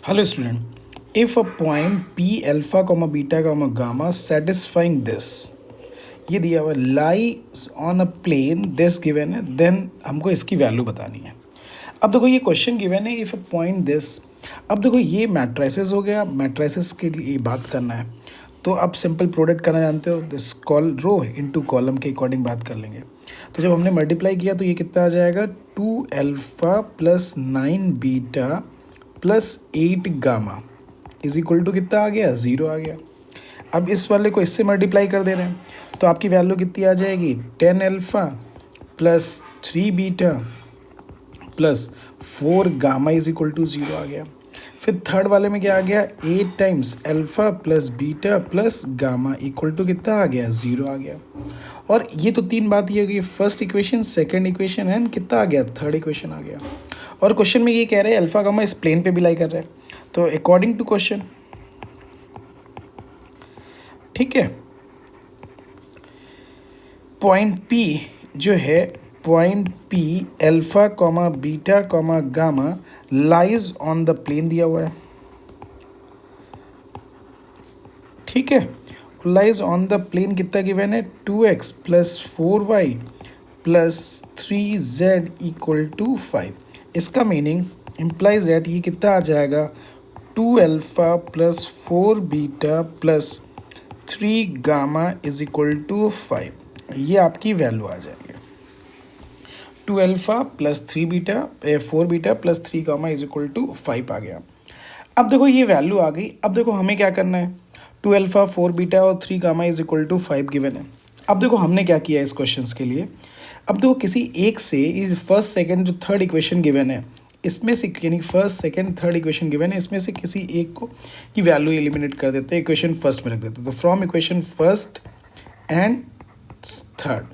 Hello student, if a point P alpha comma beta comma gamma satisfying this ये दिया हुआ lies on a plane this given है then हमको इसकी value बतानी है। अब देखो ये क्वेश्चन गिवन है इफ अ पॉइंट दिस। अब देखो ये मैट्रिसेस हो गया, मैट्रिसेस के लिए बात करना है तो अब सिंपल प्रोडक्ट करना जानते हो, this call row into column के अकॉर्डिंग बात कर लेंगे। तो जब हमने मल्टीप्लाई किया तो ये कितना आ जाएगा 2 alpha plus 9 beta plus 8 gamma is equal to कितना आ गया 0 आ गया। अब इस वाले को इससे मल्टीप्लाई कर दे रहे हैं तो आपकी वैल्यू कितनी आ जाएगी 10 alpha plus 3 beta plus 4 gamma is equal to 0 आ गया। फिर थर्ड वाले में क्या आ गया 8 times alpha plus beta plus gamma equal to कितना आ गया 0 आ गया। और ये तो तीन बात ये हो गई, first equation, second equation and कितना आ गया थर्ड इक्वेशन आ गया। और क्वेश्चन में ये कह रहे हैं अल्फा गामा इस प्लेन पे भी लाई कर रहे हैं तो अकॉर्डिंग टू क्वेश्चन, ठीक है, पॉइंट पी जो है point P alpha comma beta comma gamma lies on the plane दिया हुआ है, ठीक है। लाइज ऑन द प्लेन कितना गिवन है 2x plus 4y plus 3z equal to 5। इसका मीनिंग इम्प्लाइज दैट ये कितना आ जाएगा 2 alpha plus 4 beta plus 3 gamma is equal to 5। ये आपकी वैल्यू आ जाएगी 2 alpha plus 3 beta 4 beta plus 3 gamma is equal to 5 आ गया। अब देखो ये वैल्यू आ गई। अब देखो हमें क्या करना है 2 अल्फा 4 बीटा और 3 gamma is equal to 5 given है। अब देखो हमने क्या किया इस क्वेश्चन के लिए, अब देखो किसी एक से इस फर्स्ट सेकंड जो थर्ड इक्वेशन गिवन है इसमें से, यानी first second third equation given है इसमें से किसी एक को की वैल्यू एलिमिनेट कर देते हैं, इक्वेशन फर्स्ट में रख देते हैं। तो from equation first and third,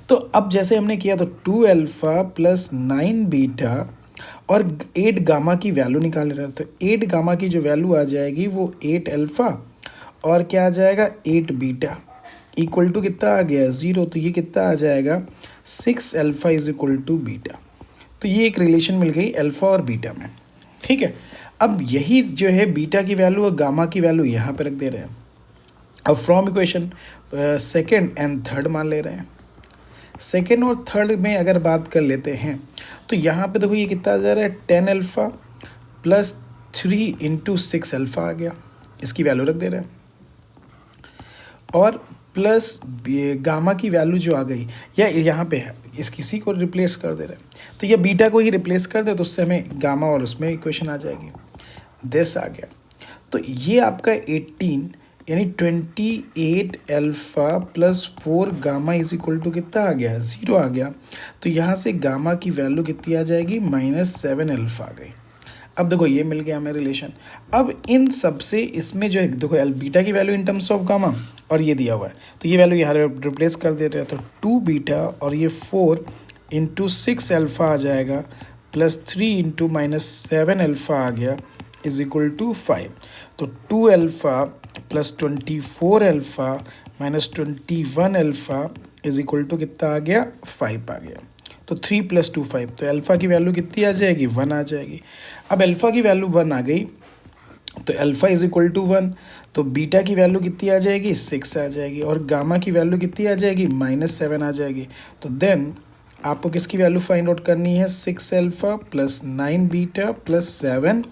तो अब जैसे हमने किया तो 2 अल्फा प्लस 9 बीटा और 8 गामा की वैल्यू निकाल रहे हैं। तो 8 गामा की जो वैल्यू आ जाएगी वो 8 अल्फा और क्या आ जाएगा 8 बीटा इक्वल टू कितना आ गया 0। तो ये कितना आ जाएगा 6 alpha is equal to beta. तो ये एक रिलेशन मिल गई अल्फा और बीटा में, ठीक है। अब यही जो है बीटा की वैल्यू और गामा की वैल्यू यहाँ पे रख दे रहे हैं। अब from equation second and third मान ले रहे हैं। सेकेंड और थर्ड में अगर बात कर लेते हैं तो यहाँ पे देखो ये कितना आ जा रहा है 10 अल्फा प्लस 3 इंटू 6 अल्फा आ गया, इसकी वैल्यू रख दे रहे हैं। और प्लस गामा की वैल्यू जो आ गई या यहाँ पे है इस किसी को रिप्लेस कर दे रहे हैं तो ये बीटा को ही रिप्लेस कर दे तो उससे हमें गामा और उसमें इक्वेशन आ जाएगी, दिस आ गया। तो ये आपका 18 यानी 28 alpha plus 4 gamma is equal to कितना आ गया 0 आ गया। तो यहाँ से गामा की वैल्यू कितनी आ जाएगी -7 अल्फा आ गई। अब देखो ये मिल गया हमें रिलेशन। अब इन सब से इसमें जो है देखो बीटा की value in terms of gamma और ये दिया हुआ है तो ये वैल्यू यहाँ रिप्लेस कर दे रहे हैं। तो 2 बीटा और ये 4 इंटू 6 अल्फा आ जाएगा प्लस 3 इंटू -7 अल्फा आ गया इज इक्वल टू 5। तो 2 alpha plus 24 alpha minus 21 alpha is equal to कितना आ गया 5 आ गया। तो 3 + 2 5। तो अल्फ़ा की वैल्यू कितनी आ जाएगी 1 आ जाएगी। अब अल्फ़ा की वैल्यू 1 आ गई तो अल्फ़ा इज इक्वल टू 1। तो बीटा की वैल्यू कितनी आ जाएगी 6 आ जाएगी और गामा की वैल्यू कितनी आ जाएगी -7 आ जाएगी। तो देन आपको किसकी वैल्यू फाइंड आउट करनी है 6 alpha plus 9 beta plus 7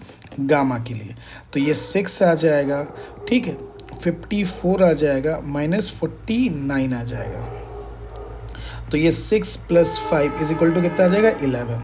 gamma के लिए। तो ये 6 आ जाएगा, ठीक है, 54 आ जाएगा -49 आ जाएगा। तो ये 6 + 5 इज इक्वल टू कितना आ जाएगा 11।